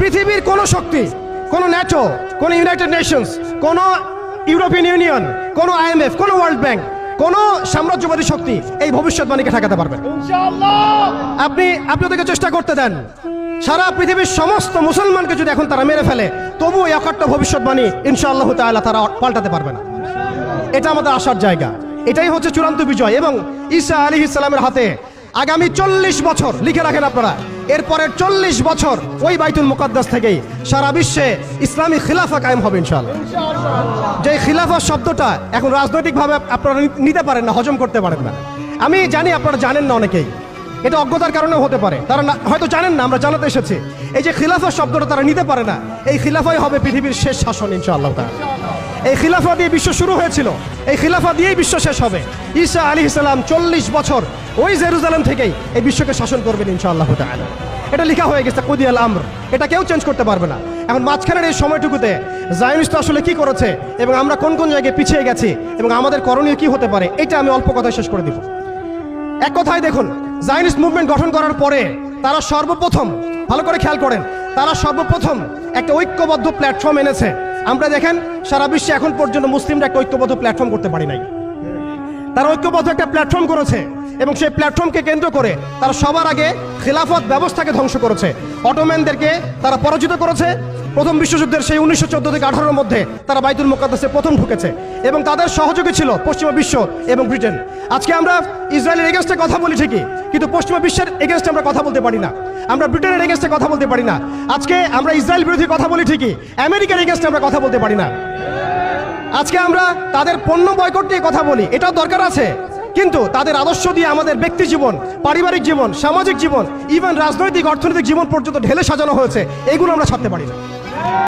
পৃথিবীর কোন শক্তি, কোন ন্যাটো, কোন ইউনাইটেড নেশনস, কোন ইউরোপিয়ান ইউনিয়ন, কোন IMF, কোন ওয়ার্ল্ড ব্যাংক, কোন সাম্রাজ্যবাদী শক্তি এই ভবিষ্যৎবাণীকে ঠেকাতে পারবেন আপনি ওদেরকে চেষ্টা করতে দেন। সারা পৃথিবীর সমস্ত মুসলমানকে যদি এখন তারা মেরে ফেলে, তবু এই অকাট্য ভবিষ্যৎবাণী ইনশাআল্লাহ তাআলা তারা পাল্টাতে পারবে না। এটা আমাদের আশার জায়গা। এটাই হচ্ছে চূড়ান্ত বিজয়। এবং ঈসা আলাইহিস সালামের হাতে আগামী 40 বছর, লিখে রাখেন আপনারা, এরপরের 40 বছর ওই বাইতুল মুকাদ্দাস থেকেই সারা বিশ্বে ইসলামী খিলাফা কায়েম হবে ইনশাআল্লাহ। যে খিলাফা শব্দটা এখন রাজনৈতিকভাবে আপনারা নিতে পারেন না, হজম করতে পারেন না। আমি জানি আপনারা জানেন না, অনেকেই এটা অজ্ঞতার কারণে হতে পারে, তারা হয়তো জানেন না, আমরা জানাতে এসেছি। এই যে খিলাফা শব্দটা তারা নিতে পারে না, এই খিলাফাই হবে পৃথিবীর শেষ শাসন ইনশাআল্লাহ। এই খিলাফা দিয়ে বিশ্ব শুরু হয়েছিল, এই খিলাফা দিয়েই বিশ্ব শেষ হবে। ঈসা আলাইহিস সালাম 40 বছর ওই জেরুজালেম থেকেই এই বিশ্বকে শাসন করবেন ইনশাআল্লাহ তাআলা। এটা লেখা হয়ে গেছে, কুদিয়াল আমর, এটা কেউ চেঞ্জ করতে পারবে না। এখন মাঝখানের এই সময়টুকুতে জায়নিস্ট আসলে কি করেছে এবং আমরা কোন কোন জায়গায় পিছিয়ে গেছি এবং আমাদের করণীয় কি হতে পারে, এটা আমি অল্প কথায় শেষ করে দিব। এক কথায় দেখুন, জায়নিস্ট মুভমেন্ট গঠন করার পরে তারা সর্বপ্রথম, ভালো করে খেয়াল করেন, তারা সর্বপ্রথম একটা ঐক্যবদ্ধ প্ল্যাটফর্ম এনেছে। আমরা দেখেন সারা বিশ্বে এখন পর্যন্ত মুসলিমরা একটা ঐক্যবদ্ধ প্ল্যাটফর্ম করতে পারি নাই। তারা ঐক্যবদ্ধ একটা প্ল্যাটফর্ম করেছে এবং সেই প্ল্যাটফর্মকে কেন্দ্র করে তারা সবার আগে খিলাফত ব্যবস্থাকে ধ্বংস করেছে। অটোম্যানদেরকে তারা পরাজিত করেছে। প্রথম বিশ্বযুদ্ধের সেই 1914 থেকে 18-এর মধ্যে তারা বাইতুল মুকাদ্দাসে প্রথম ঢুকেছে এবং তাদের সহযোগী ছিল পশ্চিমা বিশ্ব এবং ব্রিটেন। আজকে আমরা ইসরায়েলের এগেনস্টে কথা বলি ঠিকই, কিন্তু পশ্চিমা বিশ্বের এগেনস্টে আমরা কথা বলতে পারি না। আমরা ব্রিটেনের এগেনস্টে কথা বলতে পারি না। আজকে আমরা ইসরায়েল বিরোধী কথা বলি ঠিকই, আমেরিকার এগেনস্টে আমরা কথা বলতে পারি না। আজকে আমরা তাদের পণ্য বয়কট নিয়ে কথা বলি, এটাও দরকার আছে, কিন্তু তাদের আদর্শ দিয়ে আমাদের ব্যক্তি জীবন, পারিবারিক জীবন, সামাজিক জীবন, ইভেন রাজনৈতিক অর্থনৈতিক জীবন পর্যন্ত ঢেলে সাজানো হয়েছে, এগুলো আমরা ছাড়তে পারি না।